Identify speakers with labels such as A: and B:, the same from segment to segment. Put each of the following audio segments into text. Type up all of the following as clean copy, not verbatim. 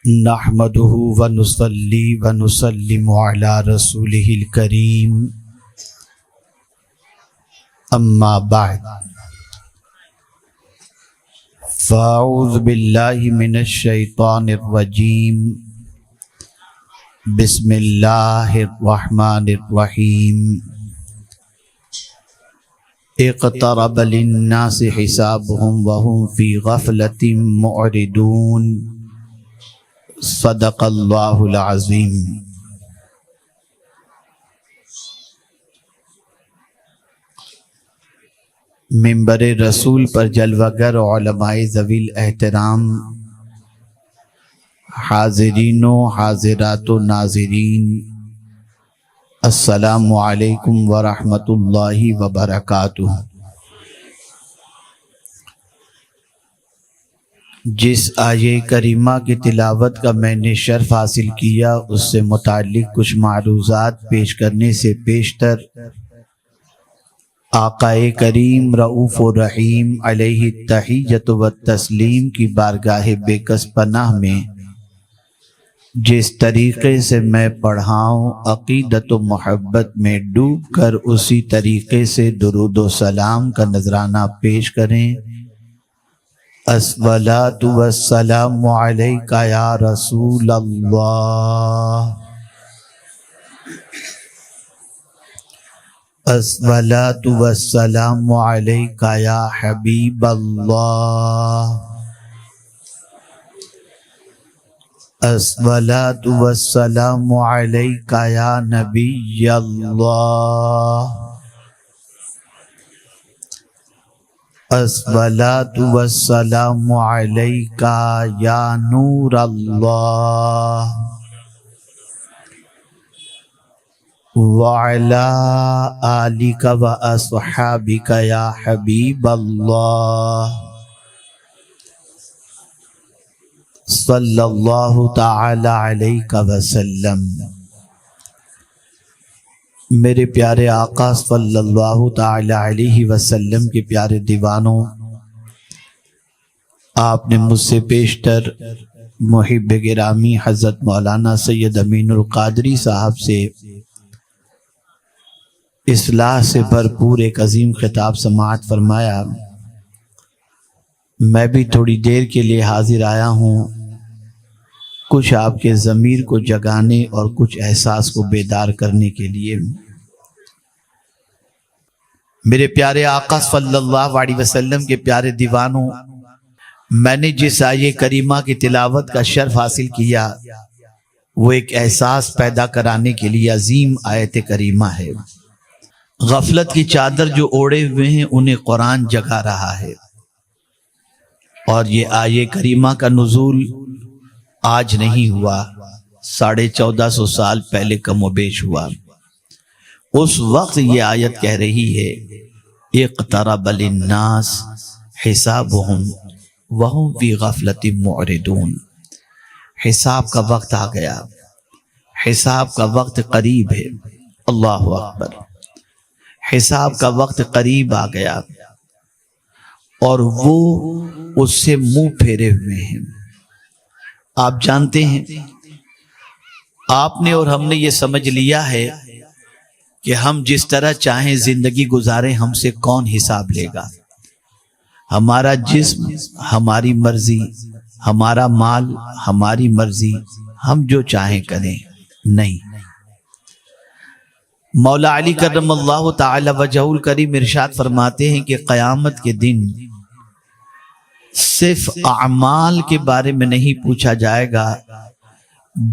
A: نحمده ونصلي ونسلم على رسوله الكريم اما بعد فاعوذ بالله من الشيطان الرجيم بسم الله الرحمن الرحيم اقترب للناس حسابهم وهم في غفلة معرضون صدق اللہ العظیم۔ منبر رسول پر جلوہ گر علماء ذوی الاحترام، حاضرین و حاضرات و ناظرین، السلام علیکم ورحمۃ اللہ وبرکاتہ۔ جس آیہ کریمہ کی تلاوت کا میں نے شرف حاصل کیا، اس سے متعلق کچھ معروضات پیش کرنے سے پیشتر آقا کریم رؤوف و رحیم علیہ التحیۃ و التسلیم کی بارگاہ بے کس پناہ میں جس طریقے سے میں پڑھاؤں، عقیدت و محبت میں ڈوب کر اسی طریقے سے درود و سلام کا نذرانہ پیش کریں۔ الصلاۃ والسلام علیک یا رسول اللہ، الصلاۃ والسلام علیک یا حبیب اللہ، الصلاۃ والسلام علیک یا نبی اللہ، الصلاۃ والسلام علیک یا نور اللہ، وعلی آلک و اصحابک یا حبیب اللہ، صلی اللہ تعالی علیہ وسلم۔ میرے پیارے آقا صلی اللہ تعالی علیہ وسلم کے پیارے دیوانوں، آپ نے مجھ سے پیشتر محب گرامی حضرت مولانا سید امین القادری صاحب سے اصلاح سے بھرپور ایک عظیم خطاب سماعت فرمایا۔ میں بھی تھوڑی دیر کے لیے حاضر آیا ہوں، کچھ آپ کے ضمیر کو جگانے اور کچھ احساس کو بیدار کرنے کے لیے۔ میرے پیارے آقا صلی اللہ علیہ وسلم کے پیارے دیوانوں، میں نے جس آیہ کریمہ کی تلاوت کا شرف حاصل کیا، وہ ایک احساس پیدا کرانے کے لیے عظیم آیت کریمہ ہے۔ غفلت کی چادر جو اوڑے ہوئے ہیں انہیں قرآن جگا رہا ہے، اور یہ آیہ کریمہ کا نزول آج نہیں ہوا، 1450 سال پہلے کم و بیش ہوا۔ اس وقت یہ آیت کہہ رہی ہے اقترب للناس حسابهم وهم فی غفلۃ معرضون۔ حساب کا وقت آ گیا، حساب کا وقت قریب ہے۔ اللہ اکبر، حساب کا وقت قریب آ گیا اور وہ اس سے منہ پھیرے ہوئے ہیں۔ آپ جانتے ہیں، آپ نے اور ہم نے یہ سمجھ لیا ہے کہ ہم جس طرح چاہیں زندگی گزاریں، ہم سے کون حساب لے گا؟ ہمارا جسم ہماری مرضی، ہمارا مال ہماری مرضی، ہم جو چاہیں کریں۔ نہیں، مولا علی کرم اللہ تعالی وجہہ الکریم ارشاد فرماتے ہیں کہ قیامت کے دن صرف اعمال کے بارے میں نہیں پوچھا جائے گا،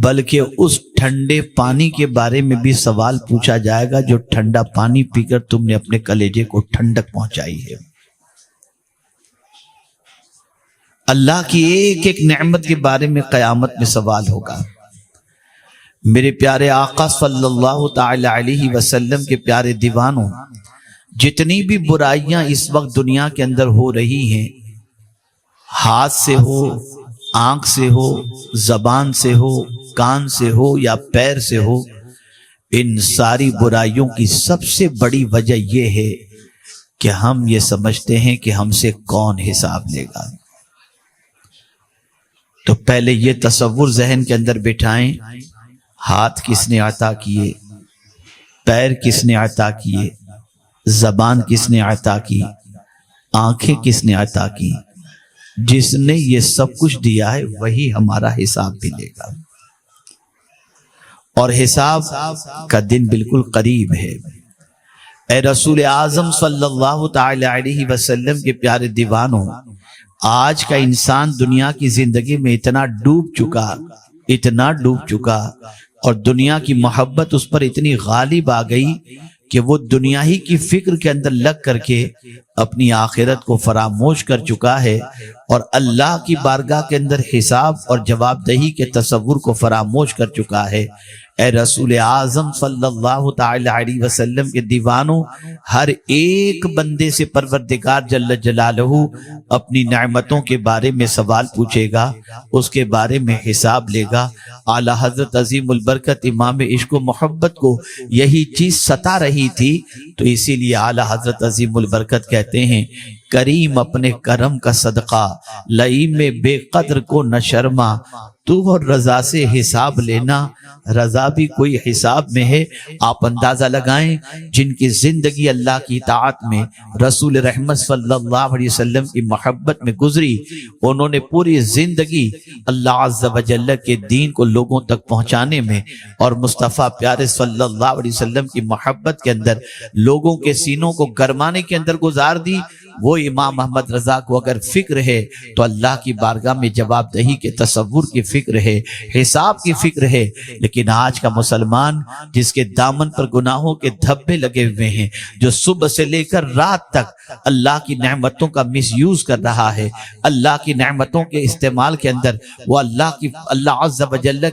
A: بلکہ اس ٹھنڈے پانی کے بارے میں بھی سوال پوچھا جائے گا جو ٹھنڈا پانی پی کر تم نے اپنے کلیجے کو ٹھنڈک پہنچائی ہے۔ اللہ کی ایک ایک نعمت کے بارے میں قیامت میں سوال ہوگا۔ میرے پیارے آقا صلی اللہ تعالی علیہ وسلم کے پیارے دیوانوں، جتنی بھی برائیاں اس وقت دنیا کے اندر ہو رہی ہیں، ہاتھ سے ہو، آنکھ سے ہو، زبان سے ہو، کان سے ہو یا پیر سے ہو، ان ساری برائیوں کی سب سے بڑی وجہ یہ ہے کہ ہم یہ سمجھتے ہیں کہ ہم سے کون حساب لے گا۔ تو پہلے یہ تصور ذہن کے اندر بٹھائیں، ہاتھ کس نے عطا کیے، پیر کس نے عطا کیے، زبان کس نے عطا کی، آنکھیں کس نے عطا کی۔ جس نے یہ سب کچھ دیا ہے وہی ہمارا حساب بھی لے گا، اور حساب کا دن بالکل قریب ہے۔ اے رسول اعظم صلی اللہ تعالی علیہ وسلم کے پیارے دیوانوں، آج کا انسان دنیا کی زندگی میں اتنا ڈوب چکا اور دنیا کی محبت اس پر اتنی غالب آ گئی کہ وہ دنیا ہی کی فکر کے اندر لگ کر کے اپنی آخرت کو فراموش کر چکا ہے، اور اللہ کی بارگاہ کے اندر حساب اور جواب دہی کے تصور کو فراموش کر چکا ہے۔ اے رسول اعظم صلی اللہ تعالی علیہ وسلم کے دیوانوں، ہر ایک بندے سے پروردگار جل جلالہ اپنی نعمتوں کے بارے میں سوال پوچھے گا، اس کے بارے میں حساب لے گا۔ اعلیٰ حضرت عظیم البرکت امام عشق و محبت کو یہی چیز ستا رہی تھی، تو اسی لیے اعلیٰ حضرت عظیم البرکت کہتے ہیں، کریم اپنے کرم کا صدقہ، لئیم بے قدر کو نہ شرما، تو اور رضا سے حساب لینا، رضا بھی کوئی حساب میں ہے۔ آپ اندازہ لگائیں، جن کی زندگی اللہ کی اطاعت میں، رسول رحمت صلی اللہ علیہ وسلم کی محبت میں گزری، انہوں نے پوری زندگی اللہ عز و جل کے دین کو لوگوں تک پہنچانے میں اور مصطفیٰ پیارے صلی اللہ علیہ وسلم کی محبت کے اندر لوگوں کے سینوں کو گرمانے کے اندر گزار دی۔ وہ امام احمد رضا کو اگر فکر ہے تو اللہ کی بارگاہ میں جواب دہی کے تصور کی فکر ہے، حساب کی فکر ہے۔ لیکن آج کا مسلمان جس کے دامن پر گناہوں کے دھبے لگے ہوئے ہیں، جو صبح سے لے کر رات تک اللہ کی نعمتوں کا مس یوز کر رہا ہے، اللہ کی نعمتوں کے استعمال کے اندر وہ اللہ عز و جل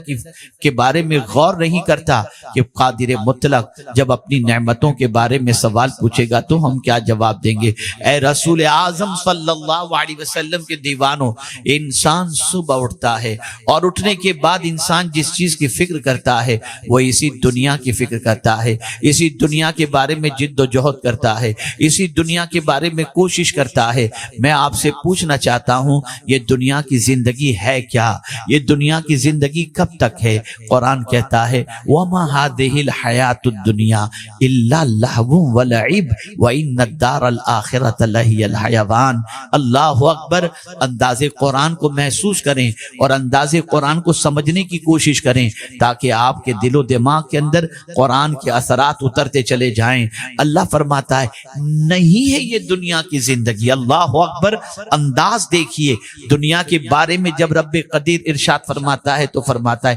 A: کے بارے میں غور نہیں کرتا کہ قادر مطلق جب اپنی نعمتوں کے بارے میں سوال پوچھے گا تو ہم کیا جواب دیں گے۔ اے رسول اعظم صلی اللہ علیہ وسلم کے دیوانوں، انسان صبح اٹھتا ہے اور اٹھنے کے بعد انسان جس چیز کی فکر کرتا ہے وہ اسی دنیا کی فکر کرتا ہے، اسی دنیا کے بارے میں جد و جہد کرتا ہے، اسی دنیا کے بارے میں کوشش کرتا ہے۔ میں آپ سے پوچھنا چاہتا ہوں، یہ دنیا کی زندگی ہے کیا؟ یہ دنیا کی زندگی کب تک ہے؟ قرآن کہتا ہے وَمَا هَذِهِ الْحَيَاةُ الدُّنْيَا إِلَّا اللَّهْوُ وَلَعِبْ وَإِنَّ الدَّارَ الْآخِرَةَ لَهِيَ الْحَيَوَانُ۔ اللہ اکبر۔ انداز قرآن کو محسوس کریں اور انداز قرآن کو سمجھنے کی کوشش کریں تاکہ آپ کے دل و دماغ کے اندر قرآن کے اثرات اترتے چلے جائیں۔ اللہ فرماتا ہے نہیں ہے یہ دنیا کی زندگی۔ اللہ اکبر۔ انداز دیکھیے دنیا کے بارے میں، جب رب قدیر ارشاد فرماتا ہے تو فرماتا ہے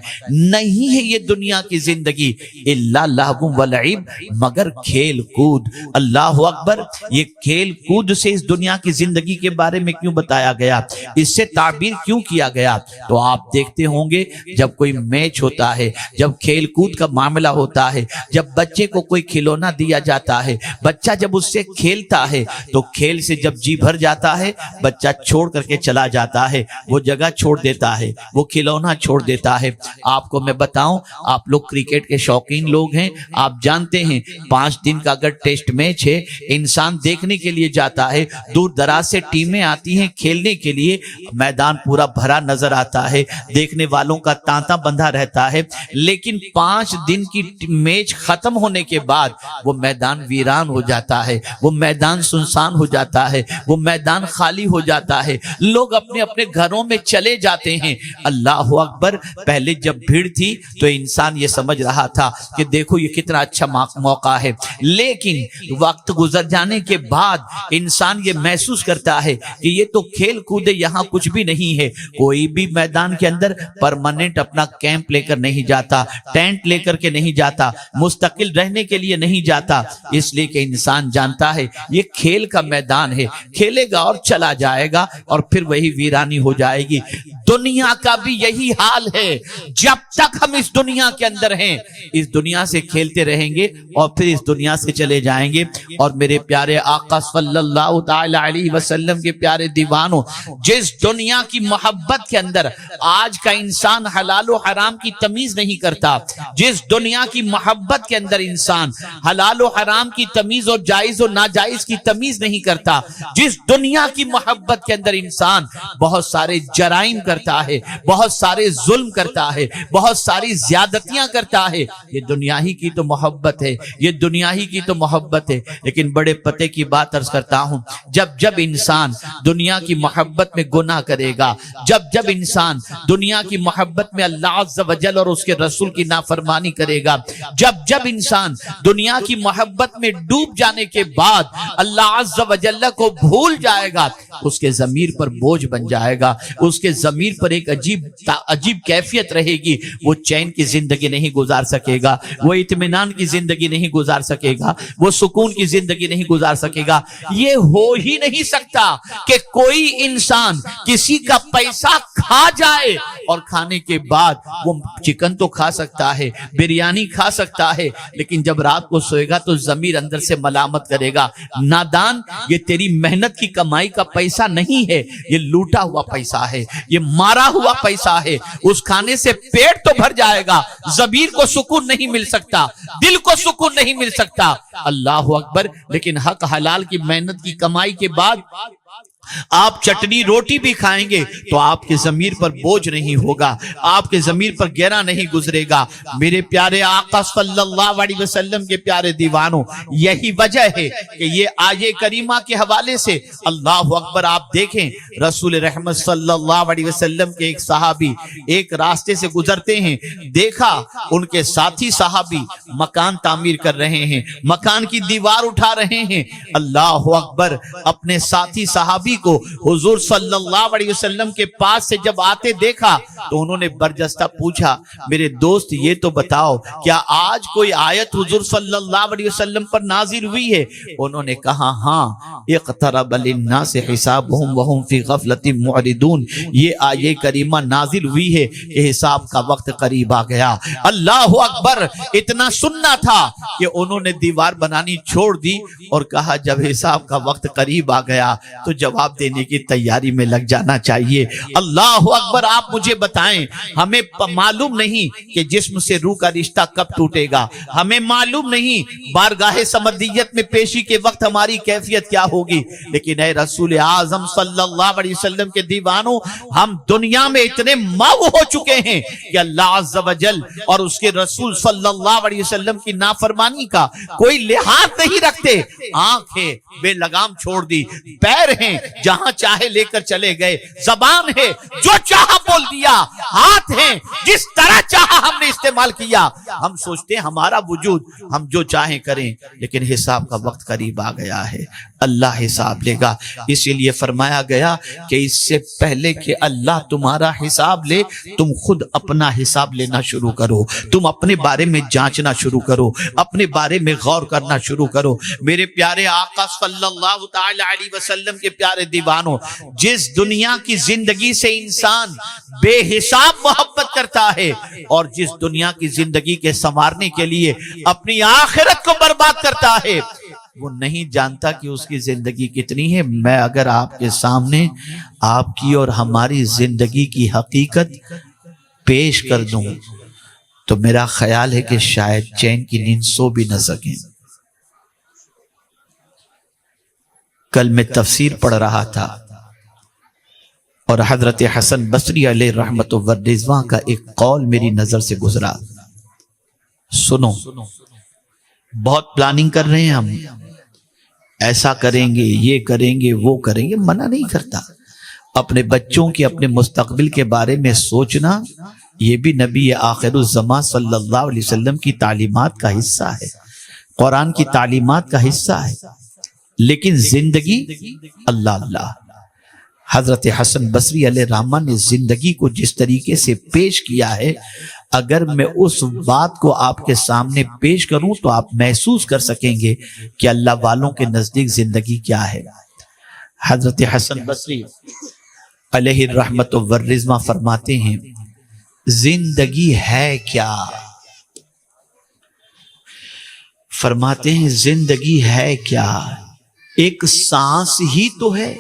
A: نہیں ہے یہ دنیا کی زندگی الا لہو ولعب، مگر کھیل کود۔ اللہ اکبر۔ یہ کھیل کود سے اس دنیا کی زندگی کے بارے میں کیوں بتایا گیا، اس سے تعبیر کیوں کیا گیا؟ تو آپ دیکھتے ہوں گے جب کوئی میچ ہوتا ہے، جب کھیل کود کا معاملہ ہوتا ہے، جب بچے کو کوئی کھلونا دیا جاتا ہے، بچہ جب اس سے کھیلتا ہے تو کھیل سے جب جی بھر جاتا ہے بچہ چھوڑ کر کے چلا جاتا ہے، وہ جگہ چھوڑ دیتا ہے، وہ کھلونا چھوڑ دیتا ہے۔ آپ کو میں بتاؤں، آپ لوگ کرکٹ کے شوقین لوگ ہیں، آپ جانتے ہیں 5 دن کا اگر ٹیسٹ میچ ہے، انسان دیکھنے کے لیے جاتا ہے، دور دراز سے ٹیمیں آتی ہیں کھیلنے کے لیے، میدان پورا بھرا نظر آتا ہے، دیکھنے والوں کا تانتا بندھا رہتا ہے، لیکن 5 دن کی میچ ختم ہونے کے بعد وہ میدان ویران ہو جاتا ہے، وہ میدان سنسان ہو جاتا ہے، وہ میدان خالی ہو جاتا ہے، لوگ اپنے اپنے گھروں میں چلے جاتے ہیں۔ اللہ اکبر۔ پہلے جب بھیڑ تھی تو انسان یہ سمجھ رہا تھا کہ دیکھو یہ کتنا اچھا موقع ہے، لیکن وقت گزر جانے کے بعد انسان یہ محسوس کرتا ہے کہ یہ تو کھیل کود، یہاں کچھ بھی نہیں ہے۔ کوئی بھی میدان کے اندر پرماننٹ اپنا کیمپ لے کر نہیں جاتا، ٹینٹ لے کر کے نہیں جاتا، مستقل رہنے کے لیے نہیں جاتا، اس لیے کہ انسان جانتا ہے یہ کھیل کا میدان ہے، کھیلے گا اور چلا جائے گا اور پھر وہی ویرانی ہو جائے گی۔ دنیا کا بھی یہی حال ہے، جب تک ہم اس دنیا کے اندر ہیں اس دنیا سے کھیلتے رہیں گے اور پھر اس دنیا سے چلے جائیں گے۔ اور میرے پیارے آقا صلی اللہ تعالی علیہ وسلم کے پیارے دیوانوں، جس دنیا کی محبت کے اندر آج کا انسان حلال و حرام کی تمیز نہیں کرتا، جس دنیا کی محبت کے اندر انسان حلال و حرام کی تمیز اور جائز و ناجائز کی تمیز نہیں کرتا، جس دنیا کی محبت کے اندر انسان بہت سارے جرائم کرتا ہے, بہت سارے ظلم کرتا ہے, بہت ساری زیادتیاں کرتا ہے. یہ دنیا ہی کی تو محبت ہے, یہ دنیا ہی کی تو محبت ہے. لیکن بڑے پتے کی بات عرض کرتا ہوں, جب انسان دنیا کی محبت میں گناہ کرے گا, جب انسان دنیا کی محبت میں اللہ عز و جل اور اس کے رسول کی نافرمانی کرے گا, جب انسان دنیا کی محبت میں ڈوب جانے کے بعد اللہ عز و جل کو بھول جائے گا, اس کے ضمیر پر بوجھ بن جائے گا, اس کے ضمیر پر ایک عجیب کیفیت رہے گی. وہ چین کی زندگی نہیں گزار سکے گا, وہ اطمینان کی زندگی نہیں گزار سکے گا, وہ سکون کی زندگی نہیں گزار سکے گا. یہ ہو ہی نہیں سکتا کہ کوئی انسان کسی کا پیسہ کھا جائے اور کھانے کے بعد وہ چکن تو کھا سکتا ہے, بریانی کھا سکتا ہے, لیکن جب رات کو سوئے گا تو ضمیر اندر سے ملامت کرے گا, نادان یہ تیری محنت کی کمائی کا پیسہ نہیں ہے, یہ لوٹا ہوا پیسہ ہے, یہ مارا ہوا پیسہ ہے. اس کھانے سے پیٹ تو بھر جائے گا, ضمیر کو سکون نہیں مل سکتا, دل کو سکون نہیں مل سکتا. اللہ اکبر. لیکن حق حلال کی محنت کی کمائی کے بعد آپ چٹنی روٹی بھی کھائیں گے تو آپ کے ضمیر پر بوجھ نہیں ہوگا, آپ کے ضمیر پر گہرا نہیں گزرے گا. میرے پیارے آقا صلی اللہ علیہ وسلم کے پیارے دیوانوں, یہی وجہ ہے کہ یہ آیے کریمہ کے حوالے سے اللہ اکبر آپ دیکھیں, رسول رحمت صلی اللہ علیہ وسلم کے ایک صحابی ایک راستے سے گزرتے ہیں, دیکھا ان کے ساتھی صحابی مکان تعمیر کر رہے ہیں, مکان کی دیوار اٹھا رہے ہیں. اللہ اکبر. اپنے ساتھی صحابی کو حضور صلی اللہ علیہ وسلم کے پاس سے جب آتے دیکھا تو انہوں نے برجستہ پوچھا, میرے دوست یہ تو بتاؤ کیا آج کوئی آیت حضور صلی اللہ علیہ وسلم پر نازل ہوئی ہے؟ انہوں نے کہا ہاں, اقترب للناس حسابهم وهم فی غفلۃ معرضون. یہ آیہ کریمہ نازل ہوئی ہے کہ حساب کا وقت قریب آ گیا. اللہ اکبر. اتنا سننا تھا کہ انہوں نے دیوار بنانی چھوڑ دی اور کہا جب حساب کا وقت قریب آ گیا تو جواب دینے کی تیاری میں لگ جانا چاہیے. اللہ اکبر. آپ مجھے بتائیں, ہمیں معلوم نہیں کہ جسم سے روح کا رشتہ کب ٹوٹے گا, ہمیں معلوم نہیں بارگاہ سمدیت میں پیشی کے وقت ہماری کیفیت کیا ہوگی, لیکن اے رسول اعظم صلی اللہ علیہ وسلم کے دیوانوں, ہم دنیا میں اتنے مغو ہو چکے ہیں کہ اللہ عز و جل اور اس کے رسول صلی اللہ علیہ وسلم کی نافرمانی کا کوئی لحاظ نہیں رکھتے. آنکھ ہے بے لگام چھوڑ دی, پیر ہیں جہاں چاہے لے کر چلے گئے, زبان ہے جو چاہا بول دیا, ہاتھ ہیں جس طرح چاہا ہم نے استعمال کیا. ہم سوچتے ہیں ہمارا وجود ہم جو چاہیں کریں, لیکن حساب کا وقت قریب آ گیا ہے, اللہ حساب لے گا. اسی لیے فرمایا گیا کہ اس سے پہلے کہ اللہ تمہارا حساب لے, تم خود اپنا حساب لینا شروع کرو, تم اپنے بارے میں جانچنا شروع کرو, اپنے بارے میں غور کرنا شروع کرو. میرے پیارے آقا صلی اللہ تعالی علیہ وسلم کے پیارے دیوانوں, جس دنیا کی زندگی سے انسان بے حساب محبت کرتا ہے اور جس دنیا کی زندگی کے سنوارنے کے لیے اپنی آخرت کو برباد کرتا ہے, وہ نہیں جانتا کہ اس کی زندگی کتنی ہے. میں اگر آپ کے سامنے آپ کی اور ہماری زندگی کی حقیقت پیش کر دوں تو میرا خیال ہے کہ شاید چین کی نیند سو بھی نہ سکیں. کل میں تفسیر پڑھ رہا تھا اور حضرت حسن بصری علیہ رحمت و رضوان کا ایک قول میری نظر سے گزرا. سنو, بہت پلاننگ کر رہے ہیں ہم, ایسا کریں گے, یہ کریں گے, وہ کریں گے, منع نہیں کرتا. اپنے بچوں کے اپنے مستقبل کے بارے میں سوچنا یہ بھی نبی آخر الزمان صلی اللہ علیہ وسلم کی تعلیمات کا حصہ ہے, قرآن کی تعلیمات کا حصہ ہے. لیکن زندگی اللہ اللہ. حضرت حسن بصری علیہ رحمہ نے زندگی کو جس طریقے سے پیش کیا ہے, اگر میں اس بات کو آپ کے سامنے پیش کروں تو آپ محسوس کر سکیں گے کہ اللہ والوں کے نزدیک زندگی کیا ہے. حضرت حسن بصری علیہ الرحمت والرضوان فرماتے ہیں زندگی ہے کیا؟ فرماتے ہیں زندگی ہے کیا؟ ایک سانس ہی تو ہے.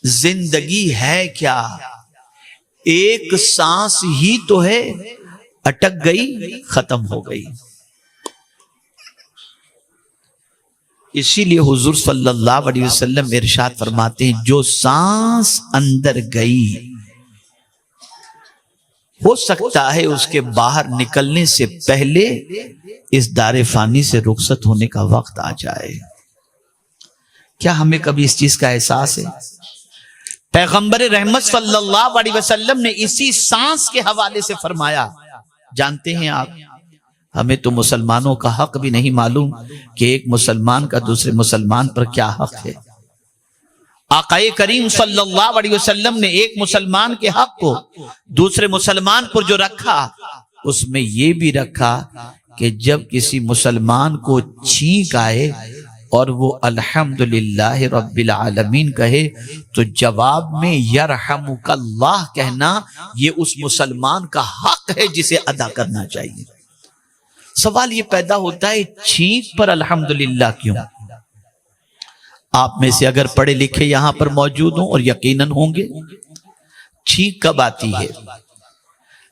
A: زندگی ہے کیا؟ ایک سانس ہی تو ہے, اٹک گئی ختم ہو گئی. اسی لیے حضور صلی اللہ علیہ وسلم ارشاد فرماتے ہیں جو سانس اندر گئی ہو سکتا ہے اس کے باہر نکلنے سے پہلے اس دار فانی سے رخصت ہونے کا وقت آ جائے۔ کیا ہمیں کبھی اس چیز کا احساس ہے؟ پیغمبر رحمت صلی اللہ علیہ وسلم نے اسی سانس کے حوالے سے فرمایا، جانتے ہیں آپ، ہمیں تو مسلمانوں کا حق بھی نہیں معلوم کہ ایک مسلمان کا دوسرے مسلمان پر کیا حق ہے۔ آقا کریم صلی اللہ علیہ وسلم نے ایک مسلمان کے حق کو دوسرے مسلمان پر جو رکھا، اس میں یہ بھی رکھا کہ جب کسی مسلمان کو چھینک آئے اور وہ الحمدللہ رب العالمین کہے تو جواب میں یرحمک اللہ کہنا یہ اس مسلمان کا حق ہے جسے ادا کرنا چاہیے۔ سوال یہ پیدا ہوتا ہے چھینک پر الحمدللہ کیوں؟ آپ میں سے اگر پڑھے لکھے یہاں پر موجود ہوں اور یقیناً ہوں گے، چھینک کب آتی ہے؟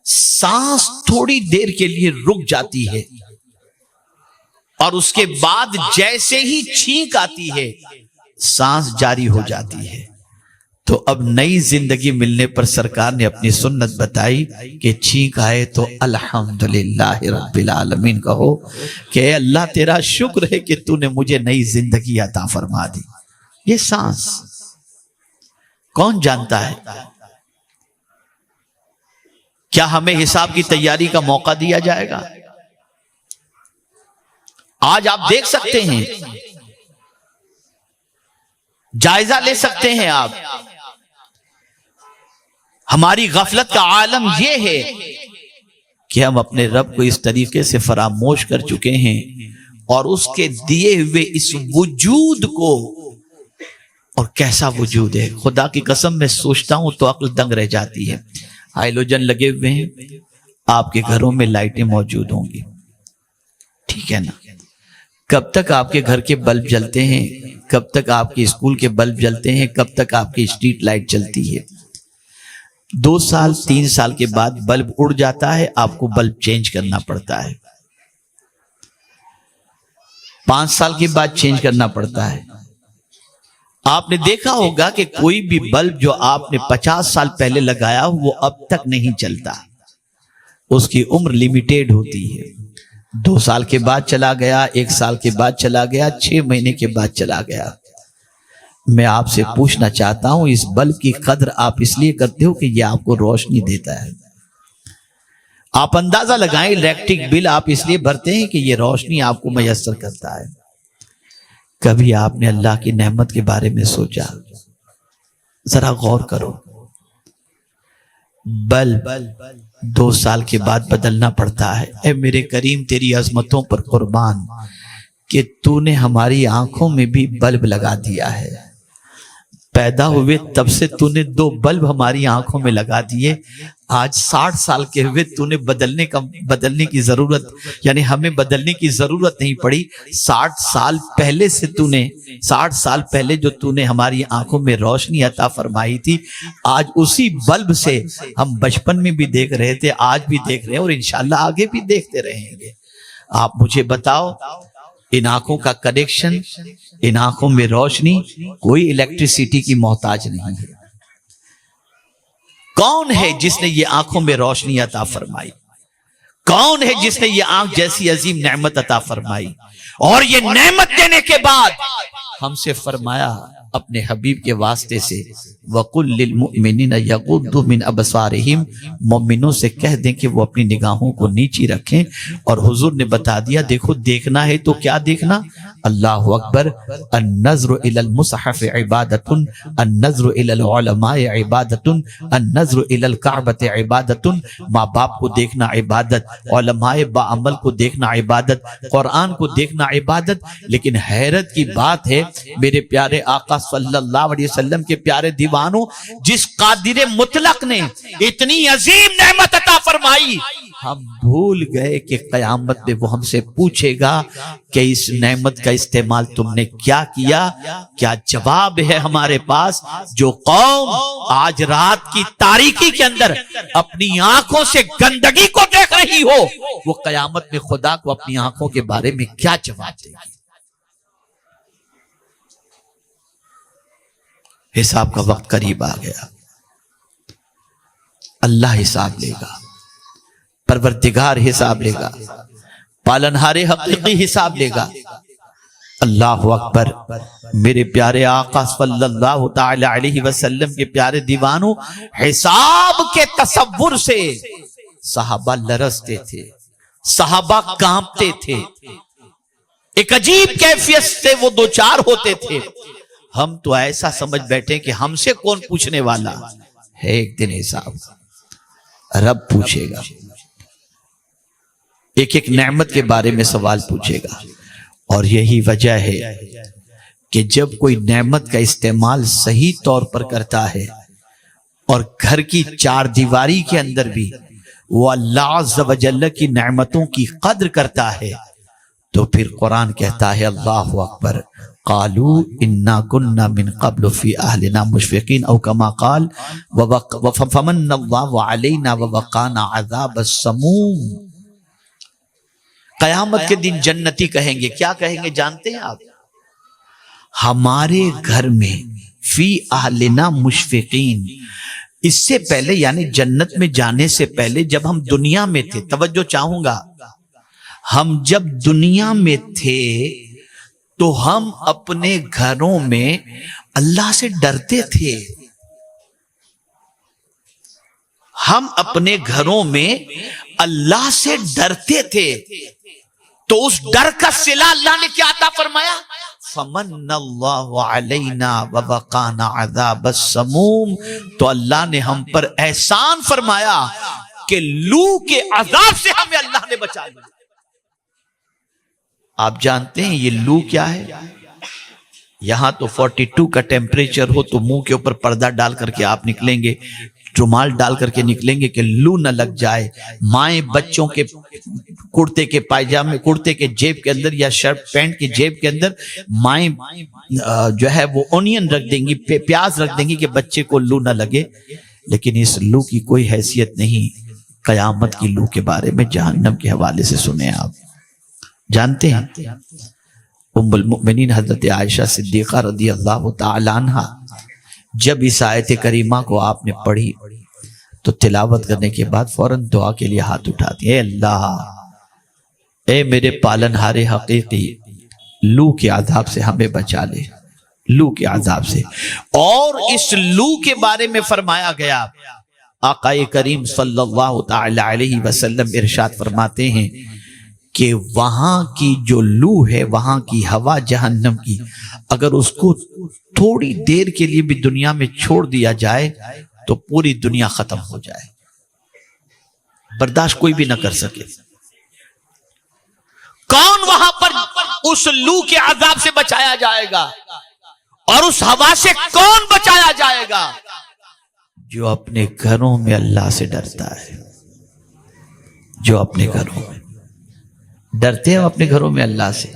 A: سانس تھوڑی دیر کے لیے رک جاتی ہے اور اس کے بعد جیسے ہی چھینک آتی ہے سانس جاری ہو جاتی ہے۔ تو اب نئی زندگی ملنے پر سرکار نے اپنی سنت بتائی کہ چھینک آئے تو الحمدللہ رب العالمین کہو کہ اے اللہ تیرا شکر ہے کہ تو نے مجھے نئی زندگی عطا فرما دی۔ یہ سانس کون جانتا ہے؟ کیا ہمیں حساب کی تیاری کا موقع دیا جائے گا؟ آج آپ دیکھ سکتے ہیں، جائزہ لے سکتے ہیں آپ، ہماری غفلت کا عالم یہ ہے کہ ہم اپنے رب کو اس طریقے سے فراموش کر چکے ہیں اور اس کے دیے ہوئے اس وجود کو، اور کیسا وجود ہے، خدا کی قسم میں سوچتا ہوں تو عقل دنگ رہ جاتی ہے۔ ہائیلوجن لگے ہوئے ہیں، آپ کے گھروں میں لائٹیں موجود ہوں گی، ٹھیک ہے نا؟ کب تک آپ کے گھر کے بلب جلتے ہیں؟ کب تک آپ کے اسکول کے بلب جلتے ہیں؟ کب تک آپ کی اسٹریٹ لائٹ چلتی ہے؟ 2 سال 3 سال کے بعد بلب اڑ جاتا ہے، آپ کو بلب چینج کرنا پڑتا ہے۔ 5 سال کے بعد چینج کرنا پڑتا ہے۔ آپ نے دیکھا ہوگا کہ کوئی بھی بلب جو آپ نے 50 سال پہلے لگایا وہ اب تک نہیں چلتا، اس کی عمر لیمیٹیڈ ہوتی ہے۔ 2 سال کے بعد چلا گیا، 1 سال کے بعد چلا گیا، 6 مہینے کے بعد چلا گیا۔ میں آپ سے پوچھنا چاہتا ہوں اس بلب کی قدر آپ اس لیے کرتے ہو کہ یہ آپ کو روشنی دیتا ہے۔ آپ اندازہ لگائیں الیکٹرک بل آپ اس لیے بھرتے ہیں کہ یہ روشنی آپ کو میسر کرتا ہے۔ کبھی آپ نے اللہ کی نعمت کے بارے میں سوچا؟ ذرا غور کرو، بلب 2 سال کے بعد بدلنا پڑتا ہے۔ اے میرے کریم تیری عظمتوں پر قربان کہ تو نے ہماری آنکھوں میں بھی بلب لگا دیا ہے۔ پیدا ہوئے تب سے تو نے 2 بلب ہماری آنکھوں میں لگا دیے، آج 60 سال کے ہوئے تو نے بدلنے کی ضرورت، یعنی ہمیں بدلنے کی ضرورت نہیں پڑی۔ 60 سال پہلے سے 60 سال پہلے جو تو نے ہماری آنکھوں میں روشنی عطا فرمائی تھی، آج اسی بلب سے ہم بچپن میں بھی دیکھ رہے تھے، آج بھی دیکھ رہے ہیں اور انشاءاللہ آگے بھی دیکھتے رہیں گے۔ آپ مجھے بتاؤ، ان آنکھوں کا کنیکشن، ان آنکھوں میں روشنی کوئی الیکٹریسٹی کی محتاج نہیں ہے۔ کون ہے جس نے یہ آنکھوں میں روشنی عطا فرمائی؟ کون ہے جس نے یہ آنکھ جیسی عظیم نعمت عطا فرمائی؟ اور یہ نعمت دینے کے بعد ہم سے فرمایا اپنے حبیب کے واسطے سے وَقُلْ لِلْمُؤْمِنِينَ يَغُضُّوا مِنْ أَبْصَارِهِمْ، مومنوں سے کہہ دیں کہ وہ اپنی نگاہوں کو نیچی رکھیں۔ اور حضور نے بتا دیا دیکھو دیکھنا ہے تو کیا دیکھنا؟ اللہ اکبر، النظر الى المصحف عبادت، النظر الى العلماء عبادت، النظر الى الكعبۃ عبادت۔ ماں باپ کو دیکھنا عبادت، علماء با عمل کو دیکھنا عبادت، قرآن کو دیکھنا عبادت۔ لیکن حیرت کی بات ہے میرے پیارے آقا صلی اللہ علیہ وسلم کے پیارے دیوانوں، جس قادر مطلق نے اتنی عظیم نعمت عطا فرمائی، ہم بھول گئے کہ قیامت میں وہ ہم سے پوچھے گا کہ اس نعمت کا استعمال تم نے کیا کیا؟ کیا جواب ہے ہمارے پاس؟ جو قوم آج رات کی تاریکی کے اندر اپنی آنکھوں سے گندگی کو دیکھ رہی ہو، وہ قیامت میں خدا کو اپنی آنکھوں کے بارے میں کیا جواب دے گی؟ حساب کا وقت قریب آ گیا، اللہ حساب لے گا، پروردگار حساب لے گا، پالنہار حقیقی حساب لے گا۔ اللہ اکبر، میرے پیارے آقا صلی اللہ تعالی علیہ وسلم کے پیارے دیوانوں، حساب کے تصور سے صحابہ لرزتے تھے، صحابہ کانپتے تھے، ایک عجیب کیفیت سے وہ دوچار ہوتے تھے۔ ہم تو ایسا سمجھ بیٹھے کہ ہم سے کون پوچھنے والا ہے، ایک دن حساب رب پوچھے گا، ایک ایک نعمت کے بارے میں سوال پوچھے گا۔ اور یہی وجہ ہے کہ جب کوئی نعمت کا استعمال صحیح طور پر کرتا ہے اور گھر کی چار دیواری کے اندر بھی وہ اللہ عز و جل کی نعمتوں کی قدر کرتا ہے، تو پھر قرآن کہتا ہے اللہ اکبر، قالوا انا كنا من قبل في اهلنا مشفقين او كما قال فمن الله علينا ووقانا عذاب السموم۔ قیامت کے دن جنتی کہیں گے، کیا کہیں گے جانتے ہیں آپ؟ ہمارے گھر میں فی اہلنا مشفقین، اس سے پہلے یعنی جنت میں جانے سے پہلے جب ہم دنیا میں تھے، توجہ چاہوں گا، ہم جب دنیا میں تھے تو ہم اپنے گھروں میں اللہ سے ڈرتے تھے، ہم اپنے گھروں میں اللہ سے ڈرتے تھے، تو اس ڈر کا صلہ اللہ نے کیا عطا فرمایا؟ فمن اللہ علینا ووقانا عذاب السموم، تو اللہ نے ہم پر احسان فرمایا کہ لو کے عذاب سے ہمیں اللہ نے بچا لیا۔ آپ جانتے ہیں یہ لو کیا ہے؟ یہاں تو 42 کا ٹیمپریچر ہو تو منہ کے اوپر پردہ ڈال کر کے آپ نکلیں گے، رومال ڈال کر کے نکلیں گے کہ لو نہ لگ جائے۔ مائیں بچوں کے کرتے کے پائجامے، کرتے کے جیب کے اندر یا شرٹ پینٹ کی جیب کے اندر مائیں جو ہے وہ اونین رکھ دیں گی، پیاز رکھ دیں گی کہ بچے کو لو نہ لگے۔ لیکن اس لو کی کوئی حیثیت نہیں۔ قیامت کی لو کے بارے میں جہنم کے حوالے سے سنیں، آپ جانتے ہیں ام المؤمنین حضرت عائشہ صدیقہ رضی اللہ تعالی عنہ جب اس آیت کریمہ کو آپ نے پڑھی تو تلاوت کرنے کے بعد فوراً دعا کے لیے ہاتھ اٹھاتی، اے اللہ، اے میرے پالنہار حقیقی، لو کے عذاب سے ہمیں بچا لے، لو کے عذاب سے۔ اور اس لو کے بارے میں فرمایا گیا، آقا کریم صلی اللہ تعالی علیہ وسلم ارشاد فرماتے ہیں کہ وہاں کی جو لو ہے، وہاں کی ہوا جہنم کی، اگر اس کو تھوڑی دیر کے لیے بھی دنیا میں چھوڑ دیا جائے تو پوری دنیا ختم ہو جائے، برداشت کوئی بھی نہ کر سکے۔ کون وہاں پر اس لو کے عذاب سے بچایا جائے گا؟ اور اس ہوا سے کون بچایا جائے گا؟ جو اپنے گھروں میں اللہ سے ڈرتا ہے، جو اپنے گھروں میں ڈرتے ہیں، اپنے گھروں میں اللہ سے۔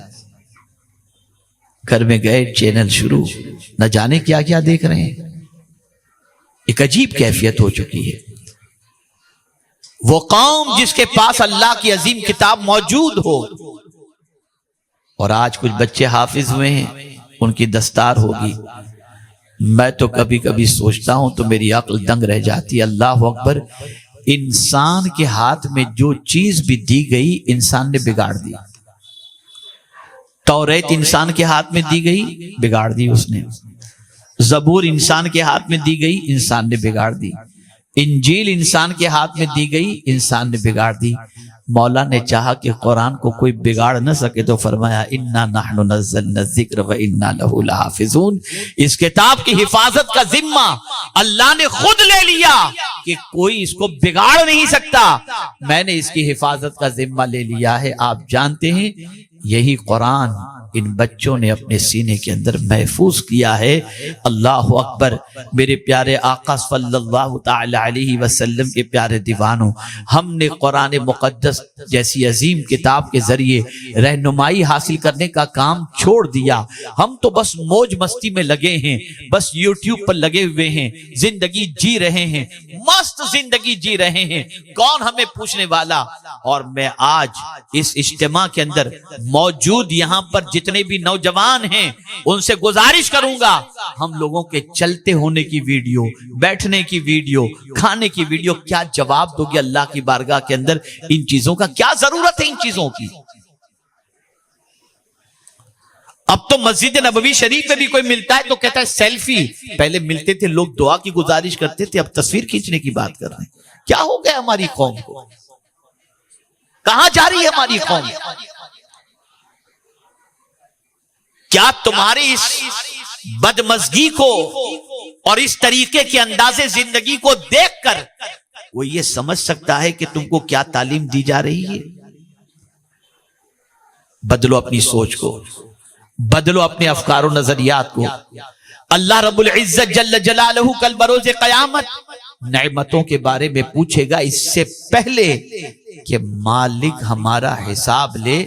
A: گھر میں گئے، چینل شروع، نہ جانے کیا کیا دیکھ رہے ہیں، ایک عجیب کیفیت ہو چکی ہے۔ وہ قوم جس کے پاس اللہ کی عظیم کتاب موجود ہو، اور آج کچھ بچے حافظ ہوئے ہیں، ان کی دستار ہوگی۔ میں تو کبھی کبھی سوچتا ہوں تو میری عقل دنگ رہ جاتی، اللہ اکبر، انسان کے ہاتھ میں جو چیز بھی دی گئی انسان نے بگاڑ دی۔ توریت انسان کے ہاتھ میں دی گئی، بگاڑ دی اس نے۔ زبور انسان کے ہاتھ میں دی گئی، انسان نے بگاڑ دی۔ انجیل انسان کے ہاتھ میں دی گئی، انسان نے بگاڑ دی۔ مولا نے چاہا کہ قرآن کو کوئی بگاڑ نہ سکے تو فرمایا انا نحن نزلنا الذکر وانا لہ لحافظون۔ اس کتاب کی حفاظت کا ذمہ اللہ نے خود لے لیا کہ کوئی اس کو بگاڑ نہیں سکتا، میں نے اس کی حفاظت کا ذمہ لے لیا ہے۔ آپ جانتے ہیں یہی قرآن ان بچوں نے اپنے سینے کے اندر محفوظ کیا ہے۔ اللہ اکبر، میرے پیارے آقا صلی اللہ تعالی علیہ وسلم کے پیارے دیوانوں، ہم نے قرآن مقدس جیسی عظیم کتاب کے ذریعے رہنمائی حاصل کرنے کا کام چھوڑ دیا۔ ہم تو بس موج مستی میں لگے ہیں، بس یوٹیوب پر لگے ہوئے ہیں، زندگی جی رہے ہیں، مست مست زندگی جی رہے ہیں، کون ہمیں پوچھنے والا؟ اور میں آج اس اجتماع کے اندر موجود یہاں پر جتنے بھی نوجوان ہیں ان سے گزارش کروں گا، ہم لوگوں کے چلتے ہونے کی ویڈیو، بیٹھنے کی ویڈیو، کھانے کی ویڈیو کیا جواب دو گے اللہ کی بارگاہ کے اندر؟ ان چیزوں کا کیا ضرورت ہے؟ ان چیزوں کی اب تو مسجد نبوی شریف میں بھی کوئی ملتا ہے تو کہتا ہے سیلفی، پہلے ملتے تھے لوگ دعا کی گزارش کرتے تھے، اب تصویر کھینچنے کی بات کر رہے ہیں۔ کیا ہو گیا ہماری قوم کو؟ کہاں جا رہی ہے ہماری قوم؟ کیا تمہاری اس بدمزگی کو اور اس طریقے کے انداز زندگی کو دیکھ کر وہ یہ سمجھ سکتا ہے کہ تم کو کیا تعلیم دی جا رہی ہے؟ بدلو اپنی سوچ کو، بدلو اپنے افکار و نظریات کو۔ اللہ رب العزت جل جلالہ کل بروز قیامت نعمتوں کے بارے میں پوچھے گا، اس سے پہلے کہ مالک ہمارا حساب لے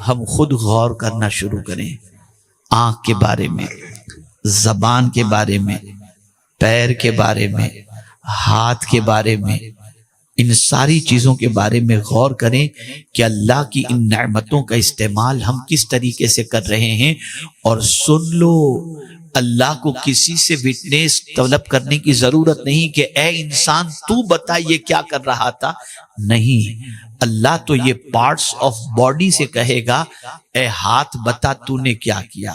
A: ہم خود غور کرنا شروع کریں۔ آنکھ کے بارے میں، زبان کے بارے میں، پیر کے بارے میں، ہاتھ کے بارے میں، ان ساری چیزوں کے بارے میں غور کریں کہ اللہ کی ان نعمتوں کا استعمال ہم کس طریقے سے کر رہے ہیں۔ اور سن لو، اللہ کو کسی سے وٹنس طلب کرنے کی ضرورت نہیں کہ اے انسان تو بتا یہ کیا کر رہا تھا، نہیں، اللہ تو یہ پارٹس آف باڈی سے کہے گا اے ہاتھ بتا تو نے کیا کیا۔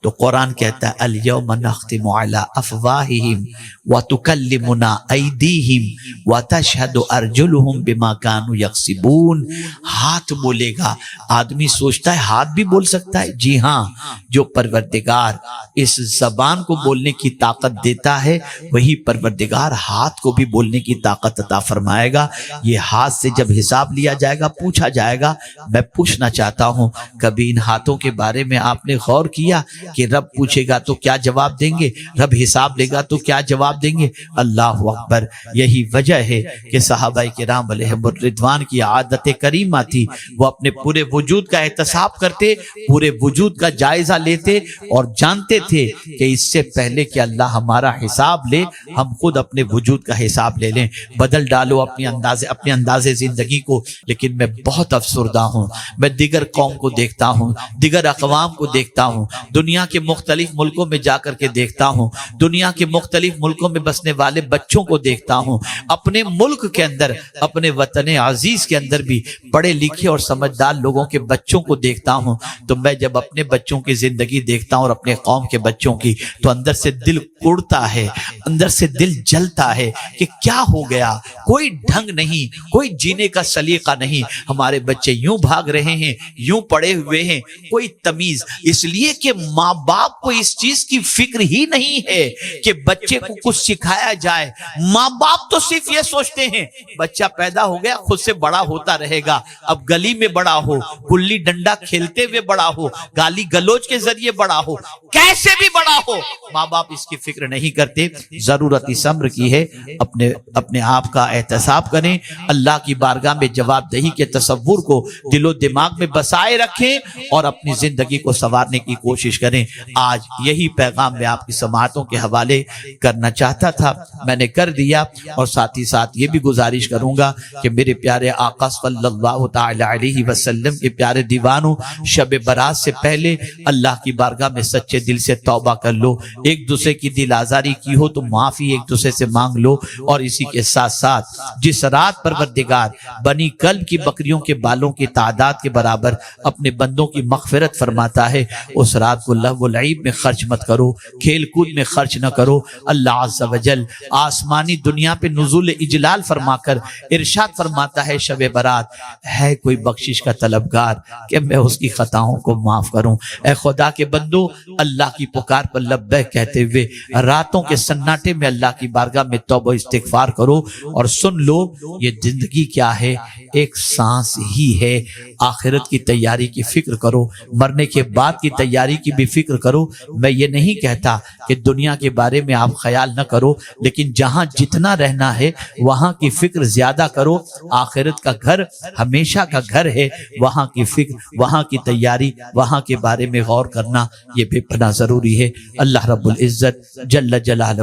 A: تو قرآن کہتا ہے الیوم نختم علی افواہہم وتکلمنا ایدیہم وتشہد ارجلہم بما کانوا یکسبون۔ ہاتھ بولے گا۔ آدمی سوچتا ہے ہاتھ بھی بول سکتا ہے؟ جی ہاں، جو پروردگار اس زبان کو بولنے کی طاقت دیتا ہے وہی پروردگار ہاتھ کو بھی بولنے کی طاقت عطا فرمائے گا۔ یہ ہاتھ سے جب حساب لیا جائے گا، پوچھا جائے گا، میں پوچھنا چاہتا ہوں کبھی ان ہاتھوں کے بارے میں آپ نے غور کیا کہ رب پوچھے گا تو کیا جواب دیں گے، رب حساب لے گا تو کیا جواب دیں گے؟ اللہ اکبر۔ یہی وجہ ہے کہ صحابہ کرام علیہم الرضوان کی عادت کریمہ تھی، وہ اپنے پورے وجود کا احتساب کرتے، پورے وجود کا جائزہ لیتے اور جانتے تھے کہ اس سے پہلے کہ اللہ ہمارا حساب لے ہم خود اپنے وجود کا حساب لے لیں۔ بدل ڈالو اپنے انداز زندگی کو۔ لیکن میں بہت افسردہ ہوں، میں دیگر قوم کو دیکھتا ہوں، دیگر اقوام کو دیکھتا ہوں، دنیا کے مختلف ملکوں میں جا کر کے دیکھتا ہوں، دنیا کے مختلف ملکوں میں بسنے والے بچوں کو دیکھتا ہوں، اپنے ملک کے اندر، اپنے وطن عزیز کے اندر بھی پڑھے لکھے اور سمجھدار لوگوں کے بچوں کو دیکھتا ہوں۔ تو میں جب اپنے بچوں کی زندگی دیکھتا ہوں اور اپنے قوم کے بچوں کی، تو اندر سے دل اڑتا ہے، اندر سے دل جلتا ہے کہ کیا ہو گیا؟ کوئی ڈھنگ نہیں، کوئی جینے کا سلیقہ نہیں، ہمارے بچے یوں بھاگ رہے ہیں، یوں پڑے ہوئے ہیں، کوئی تمیز۔ اس لیے کہ ماں باپ کو اس چیز کی فکر ہی نہیں ہے کہ بچے کو کچھ سکھایا جائے۔ ماں باپ تو صرف یہ سوچتے ہیں بچہ پیدا ہو گیا، خود سے بڑا ہوتا رہے گا، اب گلی میں بڑا ہو، گلی ڈنڈا کھیلتے ہوئے بڑا ہو، گالی گلوچ کے ذریعے بڑا ہو، کیسے بھی بڑا ہو، ماں باپ اس کی فکر نہیں کرتے۔ ضرورت اس امر کی ہے اپنے آپ کا احتساب کریں، اللہ کی بارگاہ میں جواب دہی کے تصور کو دل و دماغ میں بسائے رکھیں اور اپنی زندگی کو سنوارنے کی کوشش کریں۔ آج یہی پیغام میں آپ کی سماعتوں کے حوالے کرنا چاہتا تھا، میں نے کر دیا، اور ساتھ ہی ساتھ یہ بھی گزارش کروں گا کہ میرے پیارے آقا صلی اللہ تعالی علیہ وسلم کے پیارے دیوانوں، شب برات سے پہلے اللہ کی بارگاہ میں سچے دل سے توبہ کر لو، ایک دوسرے کی دل آزاری کی ہو تو معافی ایک دوسرے سے مانگ لو، اور اسی کے ساتھ ساتھ جس رات پروردگار بنی کلب کی بکریوں کے بالوں کی تعداد کے برابر اپنے بندوں کی مغفرت فرماتا ہے، اس رات کو لہو و لعب میں خرچ مت کرو، کھیل کود میں خرچ نہ کرو۔ اللہ عز و جل آسمانی دنیا پہ نزول اجلال فرما کر ارشاد فرماتا ہے شب برات ہے کوئی بخشش کا طلبگار کہ میں اس کی خطاؤں کو معاف کروں۔ اے خدا کے بندو، اللہ کی پکار پر لبیک کہتے ہوئے راتوں کے سناٹے میں اللہ کی بارگاہ میں توبہ استغفار کرو، اور سن لو یہ زندگی کیا ہے، ایک سانس ہی ہے۔ آخرت کی تیاری کی فکر کرو، مرنے کے بعد کی تیاری کی بھی فکر کرو۔ میں یہ نہیں کہتا کہ دنیا کے بارے میں آپ خیال نہ کرو، لیکن جہاں جتنا رہنا ہے وہاں کی فکر زیادہ کرو۔ آخرت کا گھر ہمیشہ کا گھر ہے، وہاں کی فکر، وہاں کی تیاری، وہاں کے بارے میں غور کرنا یہ بے پناہ ضروری ہے۔ اللہ رب العزت جل جلالہ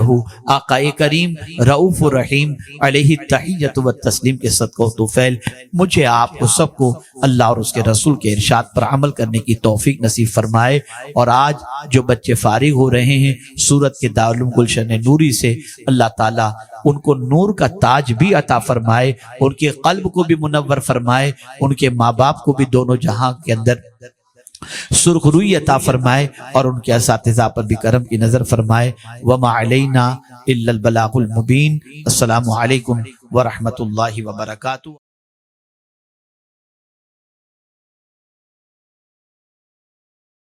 A: آقا کریم رؤوف الرحیم علیہ التحیۃ والتسلیم کے صدقہ و طفیل مجھے آپ کو سب کو اللہ اور اس کے رسول کے ارشاد پر عمل کرنے کی توفیق نصیب فرمائے۔ اور آج جو بچے فارغ ہو رہے ہیں سورت کے دارالعلوم گلشن نوری سے، اللہ تعالیٰ ان کو نور کا تاج بھی عطا فرمائے، ان کے قلب کو بھی منور فرمائے، ان کے ماں باپ کو بھی دونوں جہاں کے اندر سرخ روئی عطا فرمائے، اور ان کے اساتذہ پر بھی کرم کی نظر فرمائے۔ وما علینا الا البلاغ المبین۔ السلام علیکم ورحمۃ اللہ وبرکاتہ۔